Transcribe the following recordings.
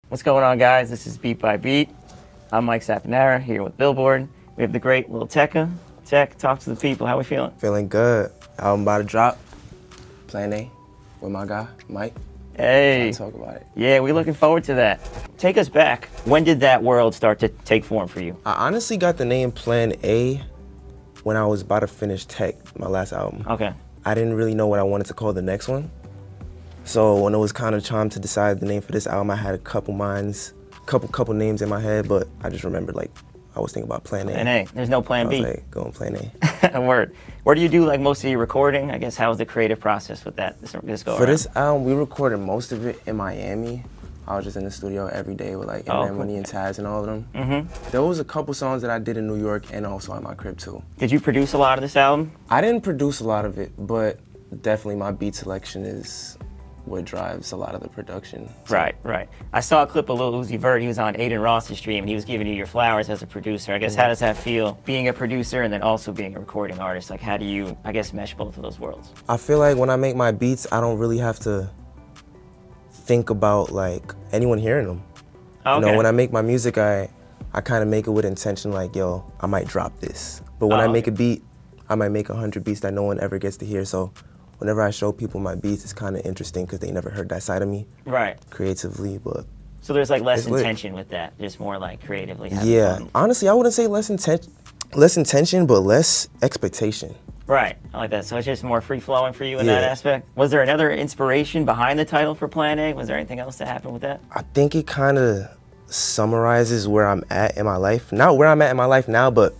What's going on, guys? This is Beat by Beat. I'm Mike Sapanara here with Billboard. We have the great Lil Tecca. Tech, talk to the people. How we feeling? Feeling good. Album about to drop. Plan A with my guy, Mike. Hey. Talk about it. Yeah, we're looking forward to that. Take us back. When did that world start to take form for you? I honestly got the name Plan A when I was about to finish Tech, my last album. Okay. I didn't really know what I wanted to call the next one. So when it was kind of time to decide the name for this album, I had a couple couple names in my head, but I just remembered like I was thinking about Plan A. Plan A. There's no Plan B. I was like, going Plan A. Word. Where do you do like most of your recording? I guess how was the creative process with that? This go For around? this album, we recorded most of it in Miami. I was just in the studio every day with like Money and Taz and all of them. Mm-hmm. There was a couple songs that I did in New York and also at my crib too. Did you produce a lot of this album? I didn't produce a lot of it, but definitely my beat selection is what drives a lot of the production. So. Right. I saw a clip of Lil Uzi Vert. He was on Aiden Ross's stream, and he was giving you your flowers as a producer. I guess how does that feel, being a producer and then also being a recording artist? Like, how do you, I guess, mesh both of those worlds? I feel like when I make my beats, I don't really have to think about like anyone hearing them. Okay. You know, when I make my music, I kind of make it with intention, like, yo, I might drop this. But when I make a beat, I might make 100 beats that no one ever gets to hear. So whenever I show people my beats, it's kind of interesting because they never heard that side of me. Right. Creatively, but. So there's like less intention with that, just more like creatively having fun. Honestly, I wouldn't say less intention, but less expectation. Right, I like that. So it's just more free-flowing for you in that aspect? Was there another inspiration behind the title for Plan A? Was there anything else that happened with that? I think it kind of summarizes where I'm at in my life. Not where I'm at in my life now, but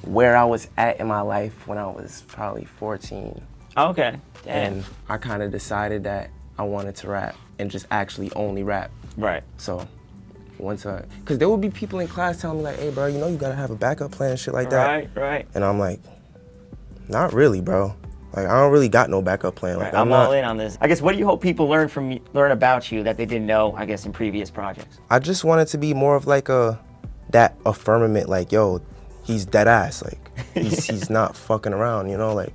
where I was at in my life when I was probably 14. Okay. Damn. And I kind of decided that I wanted to rap and just actually only rap. Right. So once because there would be people in class telling me like, hey bro, you know you gotta have a backup plan and shit like that. Right. And I'm like, not really, bro. Like I don't really got no backup plan. Like I'm all in on this. I guess what do you hope people learn about you that they didn't know, I guess, in previous projects? I just wanted to be more of like that affirmament, like, yo, he's dead ass. Like he's not fucking around, you know, like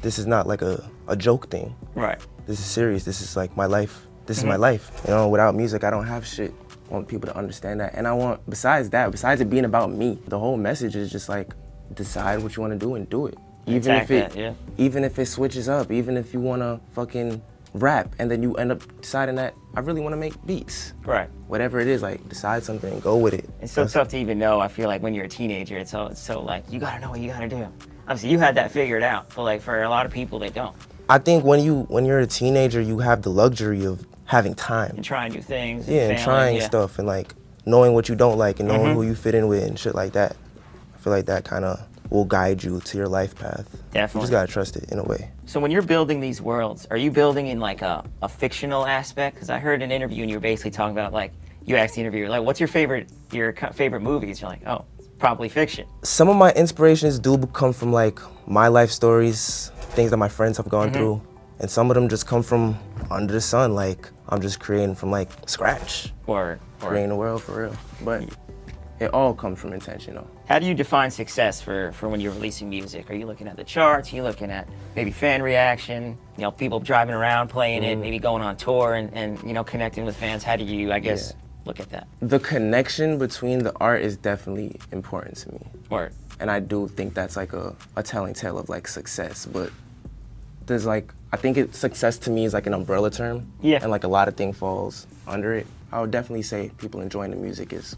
this is not like a joke thing. Right. This is serious. This is like my life. This is my life. You know, without music, I don't have shit. I want people to understand that. And I want, besides it being about me, the whole message is just like, decide what you want to do and do it. Even if it switches up, even if you want to fucking rap and then you end up deciding that I really want to make beats. Right. Whatever it is, like decide something and go with it. It's so tough to even know. I feel like when you're a teenager, it's so like, you got to know what you got to do. Obviously, you had that figured out, but like for a lot of people, they don't. I think when you're a teenager, you have the luxury of having time. And trying new things. And trying stuff and like knowing what you don't like and knowing who you fit in with and shit like that. I feel like that kind of will guide you to your life path. Definitely. You just gotta trust it in a way. So when you're building these worlds, are you building in like a fictional aspect? Because I heard an interview and you were basically talking about like, you asked the interviewer, like, what's your favorite movies? You're like, oh, probably fiction. Some of my inspirations do come from like my life stories, things that my friends have gone through. And some of them just come from under the sun, like I'm just creating from like scratch. Creating the world for real. But it all comes from intention though. How do you define success for when you're releasing music? Are you looking at the charts? Are you looking at maybe fan reaction? You know, people driving around playing it, maybe going on tour and you know, connecting with fans. How do you, I guess, look at that? The connection between the art is definitely important to me. Word. And I do think that's like a telling tale of like success, but there's like, I think success to me is like an umbrella term. Yeah. And like a lot of things falls under it. I would definitely say people enjoying the music is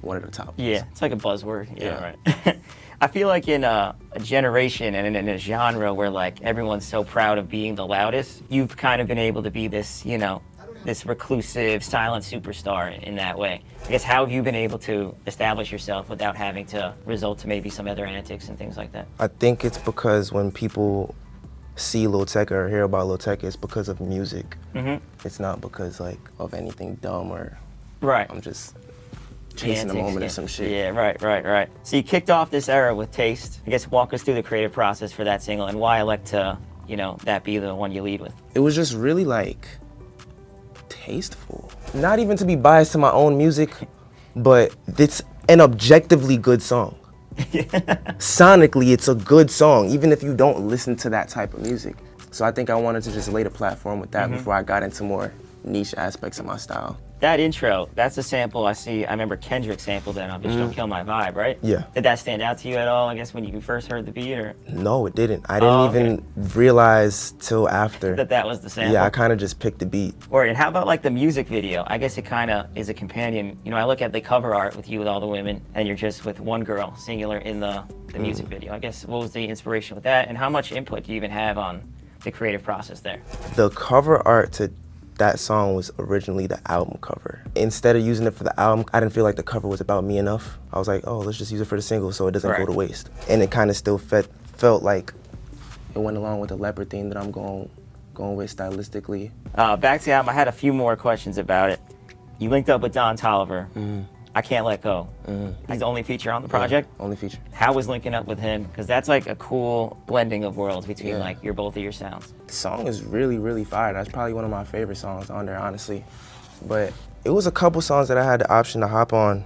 one of the top. Yeah, it's like a buzzword. Yeah, right. I feel like in a generation and in a genre where like everyone's so proud of being the loudest, you've kind of been able to be this, you know, this reclusive, silent superstar in that way. I guess how have you been able to establish yourself without having to resort to maybe some other antics and things like that? I think it's because when people see Lil Tecca or hear about Lil Tecca, it's because of music. It's not because like of anything dumb or I'm just chasing a moment or some shit. Yeah, right. So you kicked off this era with Taste. I guess walk us through the creative process for that single and why elect to, you know, that be the one you lead with. It was just really like tasteful. Not even to be biased to my own music, but it's an objectively good song. Sonically, it's a good song, even if you don't listen to that type of music. So I think I wanted to just lay the platform with that before I got into more niche aspects of my style. That intro, that's a sample I see. I remember Kendrick sampled that on Bitch Don't Kill My Vibe, right? Yeah. Did that stand out to you at all, I guess, when you first heard the beat? Or? No, it didn't. I didn't even realize till after. that was the sample? Yeah, I kind of just picked the beat. Or, and how about like the music video? I guess it kind of is a companion. You know, I look at the cover art with you with all the women, and you're just with one girl, singular, in the music video. I guess, what was the inspiration with that, and how much input do you even have on the creative process there? The cover art to that song was originally the album cover. Instead of using it for the album, I didn't feel like the cover was about me enough. I was like, oh, let's just use it for the single so it doesn't go to waste. And it kind of still felt like it went along with the leopard theme that I'm going with stylistically. Back to the album, I had a few more questions about it. You linked up with Don Toliver. I Can't Let Go. He's the only feature on the project? Yeah, only feature. How was linking up with him? Because that's like a cool blending of worlds between like both of your sounds. The song is really, really fire. That's probably one of my favorite songs on there, honestly. But it was a couple songs that I had the option to hop on.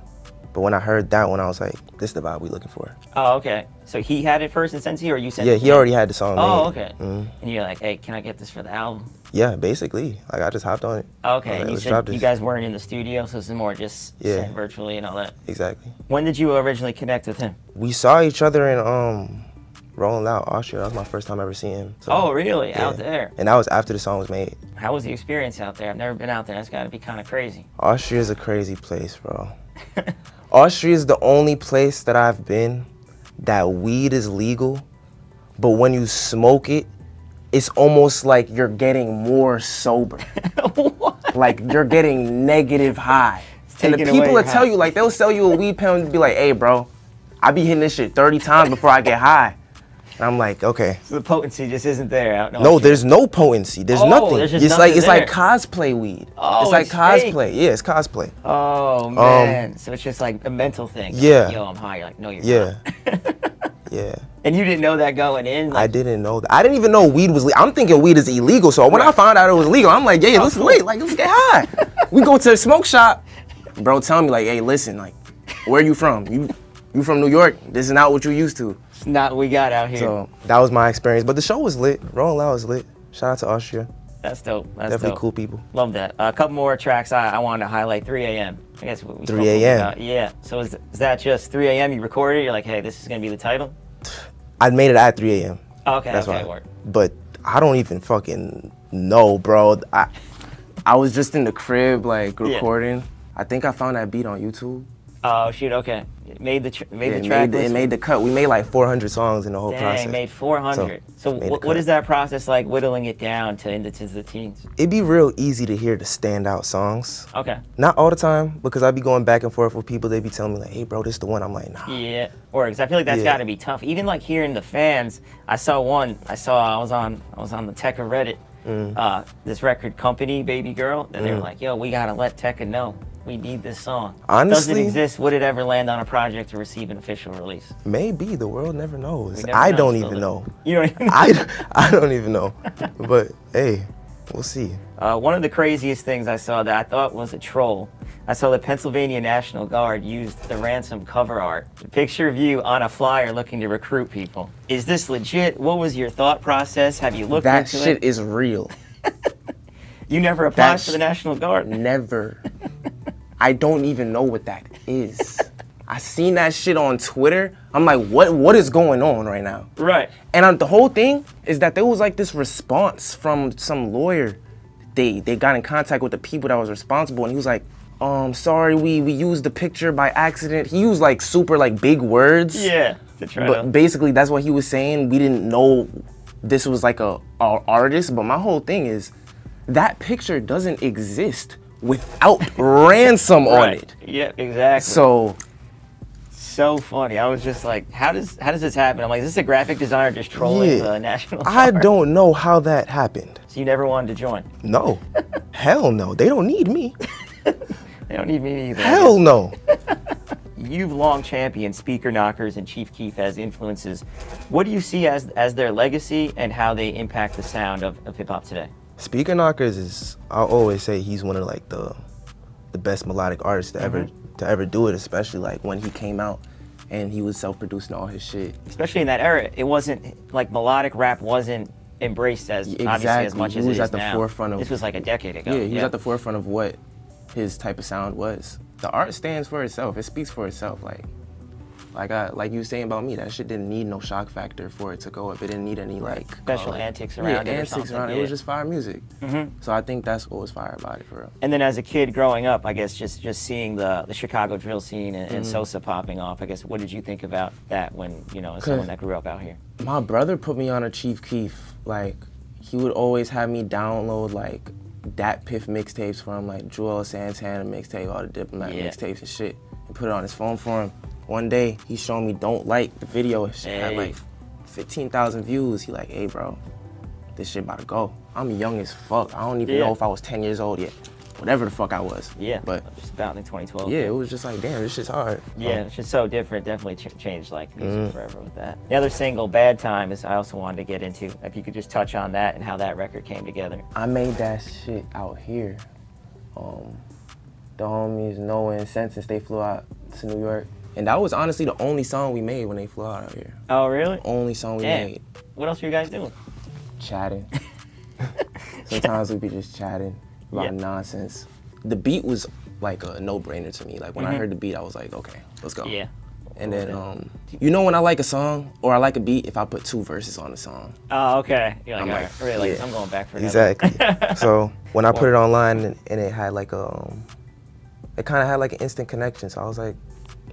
But when I heard that one, I was like, this is the vibe we looking for. Oh, okay. So he had it first and sent to you, or you sent it? Yeah, he already had the song made. Okay. And you're like, hey, can I get this for the album? Yeah, basically. Like, I just hopped on it. Okay, and you said you guys weren't in the studio, so this is more just sent virtually and all that. Exactly. When did you originally connect with him? We saw each other in Rolling Out, Austria. That was my first time ever seeing him. So, oh, really? Yeah. Out there? And that was after the song was made. How was the experience out there? I've never been out there. That's got to be kind of crazy. Austria is a crazy place, bro. Austria is the only place that I've been that weed is legal, but when you smoke it, it's almost like you're getting more sober. What? Like you're getting negative high. And the people that tell you, like, they'll sell you a weed pen and be like, hey, bro, I be hitting this shit 30 times before I get high. And I'm like, okay. So the potency just isn't there out in No, there's no potency. There's nothing. There's it's like cosplay weed. Oh, it's like cosplay. Fake. Yeah, it's cosplay. Oh man. So it's just like a mental thing. Yeah. Like, yo, I'm high. You're like, no, you're not. Yeah. And you didn't know that going in? Like, I didn't know that. I didn't even know weed was legal. I'm thinking weed is illegal. So when I found out it was legal, I'm like, yeah, let's wait. Like, let's get high. We go to the smoke shop. Bro, tell me like, hey, listen, like, where you from? You from New York? This is not what you used to. It's not what we got out here. So that was my experience. But the show was lit. Rolling Loud was lit. Shout out to Austria. That's dope. That's definitely dope. Cool people. Love that. A couple more tracks I wanted to highlight. 3 a.m. I guess what we 3 a.m. Yeah. So is that just 3 a.m. you recorded? You're like, hey, this is gonna be the title? I made it at 3 a.m. Okay, that's okay, why. But I don't even fucking know, bro. I was just in the crib, like, recording. I think I found that beat on YouTube. Oh, shoot, okay. It made the track It made the cut. We made like 400 songs in the whole process. Dang, made 400. So what is that process like, whittling it down to into the teens? It'd be real easy to hear the standout songs. Okay. Not all the time, because I'd be going back and forth with people. They'd be telling me like, hey, bro, this the one. I'm like, nah. Yeah, or because I feel like that's got to be tough. Even like hearing the fans, I was on the Tecca Reddit, this record company, Baby Girl, and they were like, yo, we got to let Tecca know. We need this song. Honestly, does it exist? Would it ever land on a project to receive an official release? Maybe. The world never knows. I don't even know. You don't even know? I don't even know. But hey, we'll see. One of the craziest things I saw that I thought was a troll. I saw the Pennsylvania National Guard used the Ransom cover art. A picture of you on a flyer looking to recruit people. Is this legit? What was your thought process? Have you looked into it? That shit is real. You never applied for the National Guard? Never. I don't even know what that is. I seen that shit on Twitter. I'm like, what is going on right now? Right. And the whole thing is that there was like this response from some lawyer. They got in contact with the people that was responsible, and he was like, sorry, we used the picture by accident. He used like super like big words. Yeah. But basically that's what he was saying. We didn't know this was like a artist, but my whole thing is that picture doesn't exist without Ransom on it. Yeah, exactly. So funny. I was just like, how does this happen? I'm like, is this a graphic designer just trolling the National Guard? I don't know how that happened. So you never wanted to join? No. Hell no. They don't need me. They don't need me either. Hell no. You've long championed Speaker Knockers and Chief Keef as influences. What do you see as their legacy and how they impact the sound of hip-hop today? Speaker Knockers is, I'll always say he's one of like the best melodic artists to ever do it, especially like when he came out and he was self-producing all his shit. Especially in that era, it wasn't like melodic rap wasn't embraced as obviously as much as it is now. He was at the forefront of. This was like a decade ago. Yeah, he was at the forefront of what his type of sound was. The art stands for itself. It speaks for itself. Like you were saying about me, that shit didn't need no shock factor for it to go up. It didn't need any like special antics around it. Antics around it. It was just fire music. So I think that's what was fire about it, for real. And then as a kid growing up, I guess just seeing the Chicago drill scene and Sosa popping off, I guess what did you think about that when, you know, as someone that grew up out here? My brother put me on a Chief Keef. Like, he would always have me download like Dat Piff mixtapes from like Joel Santana mixtape, all the Diplomat mixtapes and shit, and put it on his phone for him. One day, he showed me Don't Like, the video. Shit had like 15,000 views. He like, hey bro, this shit about to go. I'm young as fuck. I don't even know if I was 10 years old yet. Whatever the fuck I was. Yeah, but just about in 2012. Yeah, it was just like, damn, this shit's hard. Yeah, it's just so different. Definitely changed like music forever with that. The other single, Bad Time, is I also wanted to get into. If you could just touch on that and how that record came together. I made that shit out here. The homies, Noah and Census, they flew out to New York. And that was honestly the only song we made when they flew out here. Oh, really? Only song we made. What else were you guys doing? Chatting. Sometimes we'd be just chatting about nonsense. The beat was like a no-brainer to me. Like when I heard the beat, I was like, okay, let's go. Yeah. And then, you know when I like a song or I like a beat, if I put 2 verses on the song. Oh, okay. You're like, all right, really, I'm going back for another. Exactly. So when I put it online and it had like it kind of had like an instant connection. So I was like,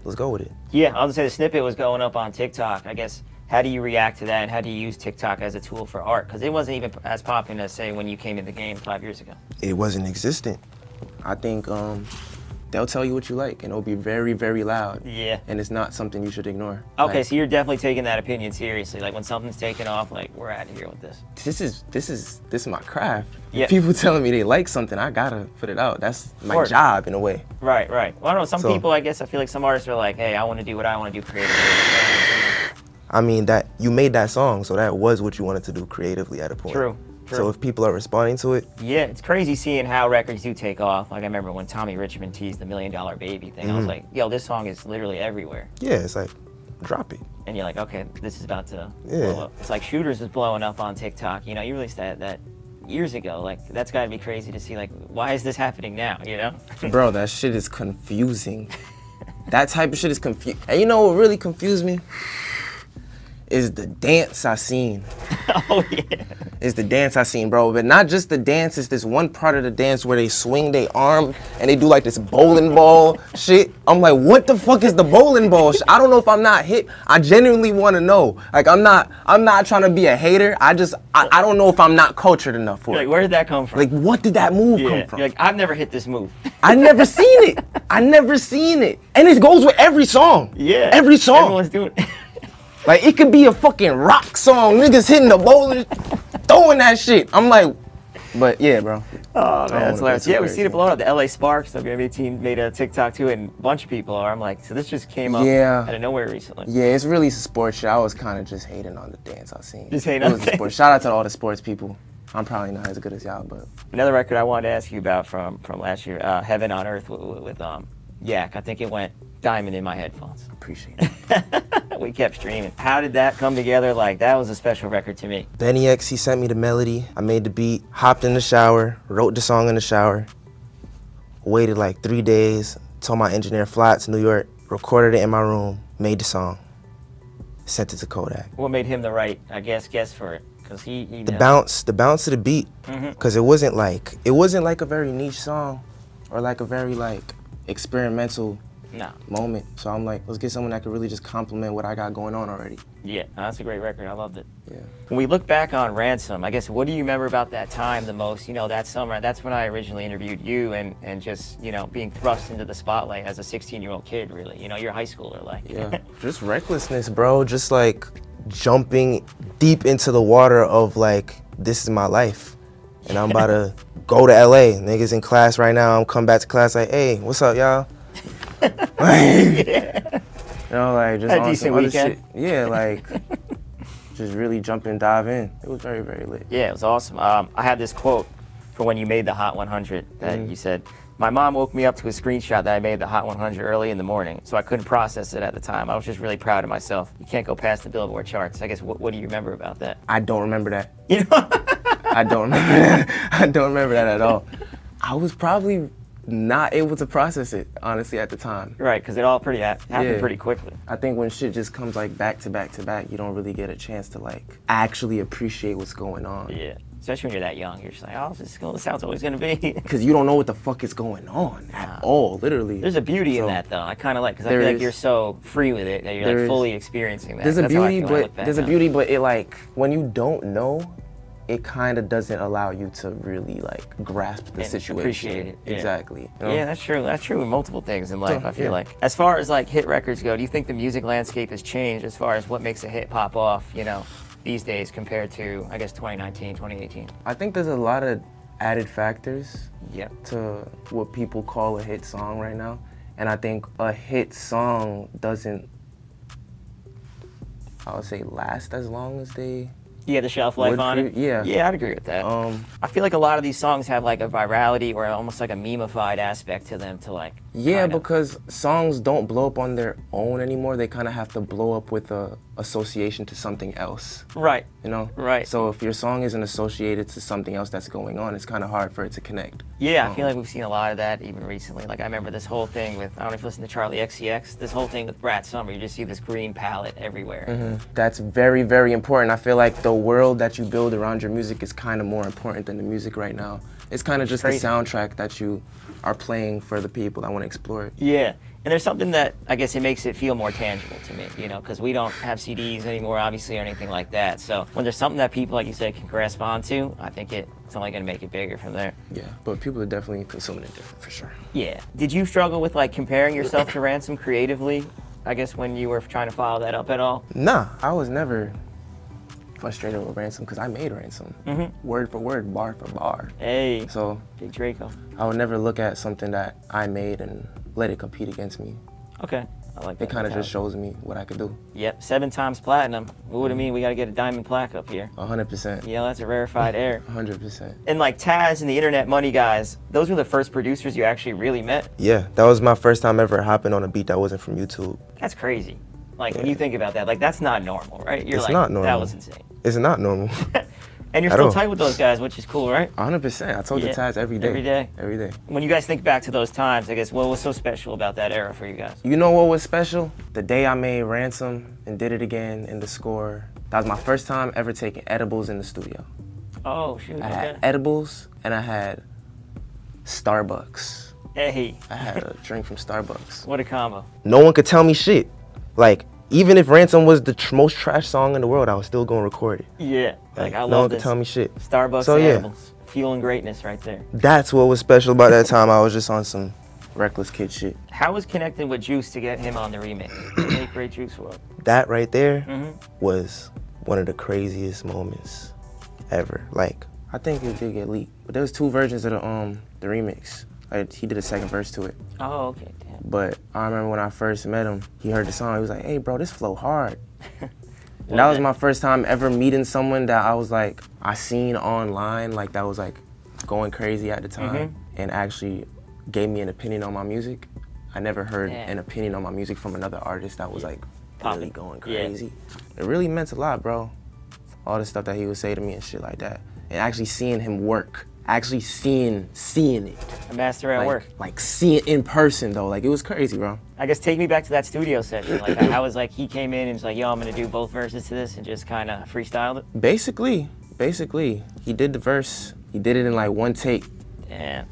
let's go with it. Yeah, I was gonna say the snippet was going up on TikTok. I guess, how do you react to that, and how do you use TikTok as a tool for art? Because it wasn't even as popular as, say, when you came in the game 5 years ago. It wasn't existent. I think they'll tell you what you like, and it'll be very, very loud. Yeah. And it's not something you should ignore. Okay, so you're definitely taking that opinion seriously. Like when something's taken off, like we're out of here with this. This is my craft. Yeah. If people telling me they like something, I gotta put it out. That's my job in a way. Right, right. Well, I don't know. Some people, I guess, I feel like some artists are like, hey, I want to do what I want to do creatively. I mean, that you made that song, so that was what you wanted to do creatively at a point. True. So if people are responding to it. Yeah, it's crazy seeing how records do take off. Like I remember when Tommy Richmond teased the $1 Million Baby thing. I was like, yo, this song is literally everywhere. Yeah, it's like, drop it. And you're like, okay, this is about to blow up. It's like Shooters is blowing up on TikTok. You know, you released that years ago. Like, that's gotta be crazy to see, like, why is this happening now, you know? Bro, that shit is confusing. That type of shit is confusing. And you know what really confused me? Is the dance I seen. Oh, yeah. Is the dance I seen, bro. But not just the dance, it's this one part of the dance where they swing their arm and they do like this bowling ball shit. I'm like, what the fuck is the bowling ball shit? I don't know if I'm not hip. I genuinely want to know. Like, I'm not trying to be a hater. I don't know if I'm not cultured enough for it. Like, where did that come from? Like, what did that move come from? You're like, I've never hit this move. I never seen it. I never seen it. And it goes with every song. Yeah. Every song. Everyone's doing it. Like, it could be a fucking rock song. Niggas hitting the bowling, throwing that shit. I'm like, but yeah, bro. Oh, man, that's hilarious. Yeah, we see it blowing up. The LA Sparks WNBA team made a TikTok too, and a bunch of people are. I'm like, so this just came up out of nowhere recently. Yeah, it's really sports shit. I was kind of just hating on the dance I seen. Just hating on the sports. Shout out to all the sports people. I'm probably not as good as y'all, but. Another record I wanted to ask you about from last year, Heaven on Earth with Yak. I think it went diamond in my headphones. Appreciate it. We kept streaming. How did that come together? Like, that was a special record to me. Benny X, he sent me the melody. I made the beat, hopped in the shower, wrote the song in the shower, waited like 3 days, told my engineer fly out to New York, recorded it in my room, made the song, sent it to Kodak. What made him the right, I guess for it? Because he the bounce of the beat, because it wasn't like a very niche song or like a very like experimental moment. So I'm like, let's get someone that could really just complement what I got going on already. Yeah, that's a great record. I loved it. Yeah. When we look back on Ransom, I guess, what do you remember about that time the most? You know, that summer, that's when I originally interviewed you and just, you know, being thrust into the spotlight as a 16-year-old kid, really. You know, you're a high schooler, like. Yeah, just recklessness, bro. Just like jumping deep into the water of like, this is my life. And I'm about to go to LA. Niggas in class right now. I'm coming back to class like, hey, what's up, y'all? Yeah. You know, like just a decent weekend. Shit. Yeah, like just really jump and dive in. It was very, very lit. Yeah, it was awesome. I had this quote for when you made the Hot 100 that you said, my mom woke me up to a screenshot that I made the Hot 100 early in the morning, so I couldn't process it at the time. I was just really proud of myself. You can't go past the Billboard charts. I guess, what do you remember about that? I don't remember that. You know? I don't remember that. I don't remember that at all. I was probably not able to process it, honestly, at the time. Right, because it all happened pretty quickly. I think when shit just comes like back to back to back, you don't really get a chance to like actually appreciate what's going on. Yeah. Especially when you're that young, you're just like, oh, this is how it's always gonna be. Because you don't know what the fuck is going on at all, literally. There's a beauty in that, though. I kind of like, because I feel like you're so free with it that you're like fully experiencing that. There's a beauty, but it like when you don't know, it kind of doesn't allow you to really like grasp the situation. Appreciate it. Yeah. Exactly. You know? Yeah, that's true. That's true in multiple things in life. I feel like. As far as like hit records go, do you think the music landscape has changed as far as what makes a hit pop off? You know, these days compared to, I guess, 2019, 2018? I think there's a lot of added factors to what people call a hit song right now. And I think a hit song doesn't, I would say, last as long as they the shelf life on it. Yeah, I'd agree with that. I feel like a lot of these songs have like a virality or almost like a meme-ified aspect to them to like. Yeah, because songs don't blow up on their own anymore. They kind of have to blow up with a association to something else. Right. You know? Right. So if your song isn't associated to something else that's going on, it's kind of hard for it to connect. Yeah, I feel like we've seen a lot of that even recently. Like I remember this whole thing with, I don't know if you listen to Charlie XCX, this whole thing with Brat Summer, you just see this green palette everywhere. That's very, very important. I feel like the world that you build around your music is kind of more important than the music right now. It's kind of just the soundtrack that you are playing for the people that want to explore it. Yeah, and there's something that, I guess it makes it feel more tangible to me, you know, because we don't have CDs anymore, obviously, or anything like that. So when there's something that people, like you said, can grasp onto, I think it's only going to make it bigger from there. Yeah, but people are definitely consuming it different, for sure. Yeah. Did you struggle with, like, comparing yourself to Ransom creatively, I guess, when you were trying to follow that up at all? Nah, I was never frustrated with Ransom because I made Ransom. Word for word, bar for bar. Hey, so Big Draco. I would never look at something that I made and let it compete against me. Okay, I like that. It kind of just shows me what I could do. Yep, 7 times platinum. What would it mean? We got to get a diamond plaque up here. 100%. Yeah, that's a rarefied air. 100%. And like Taz and the Internet Money guys, those were the first producers you actually really met? Yeah, that was my first time ever hopping on a beat that wasn't from YouTube. That's crazy. Like when you think about that, like that's not normal, right? You're it's like, not normal. That was insane. It's not normal. And you're still tight with those guys, which is cool, right? 100%. I told the Taz every day. Every day. Every day. When you guys think back to those times, I guess, what was so special about that era for you guys? You know what was special? The day I made Ransom and did it again in the score. That was my first time ever taking edibles in the studio. Oh, shoot. I had edibles and I had Starbucks. Hey. I had a drink from Starbucks. What a combo. No one could tell me shit. Like, even if Ransom was the most trash song in the world, I was still gonna record it. Yeah, like I love this. No one could tell me shit. Starbucks edibles, fueling greatness right there. That's what was special about that time. I was just on some reckless kid shit. How was connecting with Juice to get him on the remake? Make Great Juice WRLD. That right there was one of the craziest moments ever. Like, I think it did get leaked, but there was 2 versions of the remix. He did a second verse to it. Oh, okay. But I remember when I first met him, he heard the song, he was like, hey bro, this flow hard. And that was my first time ever meeting someone that I was like, I seen online, like that was like going crazy at the time and actually gave me an opinion on my music. I never heard an opinion on my music from another artist that was like really going crazy. It really meant a lot, bro. All the stuff that he would say to me and shit like that. And actually seeing him work. Actually seeing it. A master at work. Like seeing it in person though, like it was crazy, bro. I guess take me back to that studio session. Like I was like, he came in and was like, yo, I'm gonna do both verses to this and just kind of freestyled it. Basically, he did the verse. He did it in like 1 take. Damn.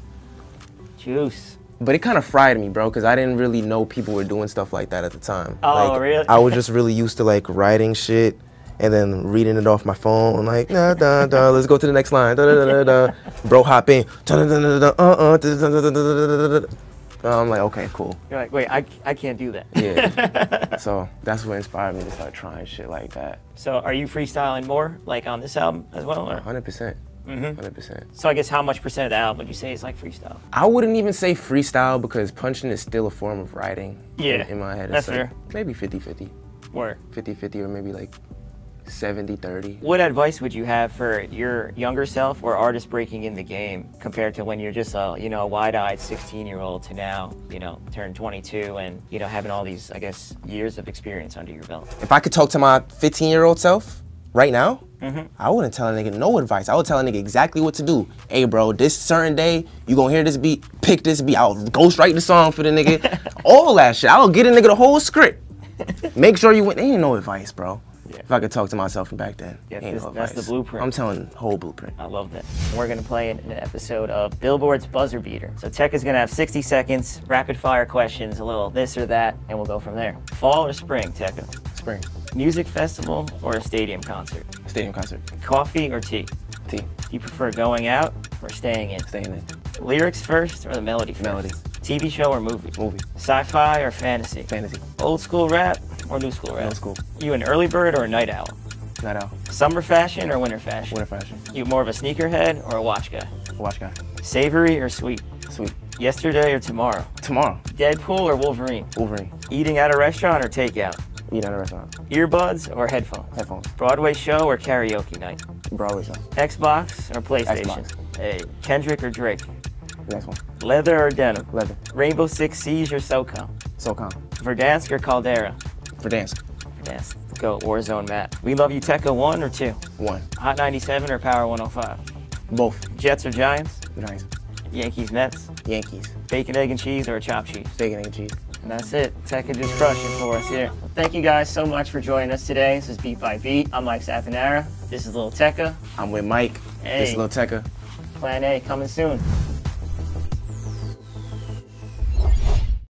Juice. But it kind of fried me, bro, because I didn't really know people were doing stuff like that at the time. Oh, like, really? I was just really used to like writing shit and then reading it off my phone, like, da, da, da, let's go to the next line, da, da, da, da, da. Bro, hop in, da, da, da, da, da, da, da, da, da. I'm like, okay, cool. You're like, wait, I can't do that. Yeah. So that's what inspired me to start trying shit like that. So are you freestyling more, like on this album as well? Or? 100%. 100%. So I guess how much percent of the album would you say is like freestyle? I wouldn't even say freestyle because punching is still a form of writing. Yeah. In my head. That's like fair. Maybe 50-50. Word. 50-50 or maybe like 70-30. What advice would you have for your younger self or artists breaking in the game compared to when you're just a, you know, wide-eyed 16-year-old to now, you know, turn 22 and, you know, having all these, I guess, years of experience under your belt? If I could talk to my 15-year-old self right now, I wouldn't tell a nigga no advice. I would tell a nigga exactly what to do. Hey, bro, this certain day, you gonna hear this beat, pick this beat. I'll ghostwrite the song for the nigga. All that shit. I'll get a nigga the whole script. Make sure you win. Ain't no advice, bro. Yeah. If I could talk to myself from back then. Yeah, that's the blueprint. I'm telling the whole blueprint. I love that. We're gonna play an episode of Billboard's Buzzer Beater. So Tecca's gonna have 60 seconds, rapid fire questions, a little this or that, and we'll go from there. Fall or spring, Tecca? Spring. Music festival or a stadium concert? Stadium concert. Coffee or tea? Tea. Do you prefer going out or staying in? Staying in. Lyrics first or the melody first? Melody. TV show or movie? Movie. Sci-fi or fantasy? Fantasy. Old school rap or new school rap? Old school. You an early bird or a night owl? Night owl. Summer fashion or winter fashion? Winter fashion. You more of a sneakerhead or a watch guy? Watch guy. Savory or sweet? Sweet. Yesterday or tomorrow? Tomorrow. Deadpool or Wolverine? Wolverine. Eating at a restaurant or takeout? Eat at a restaurant. Earbuds or headphones? Headphones. Broadway show or karaoke night? Broadway show. Xbox or PlayStation? Xbox. Hey, Kendrick or Drake? Next one. Leather or denim? Leather. Rainbow Six Siege or SOCOM? SOCOM. Verdansk or Caldera? Verdansk. Verdansk. Let's go. Warzone Matt. We Love You Tecca 1 or 2? 1. Hot 97 or Power 105? Both. Jets or Giants? Giants. Yankees Mets? Yankees. Bacon, egg, and cheese or a chopped cheese? Bacon, egg, and cheese. And that's it. Tecca just crushed it for us here. Well, thank you guys so much for joining us today. This is Beat by Beat. I'm Mike Safanara. This is Lil Tecca. I'm with Mike. Hey. This is Lil Tecca. Plan A coming soon.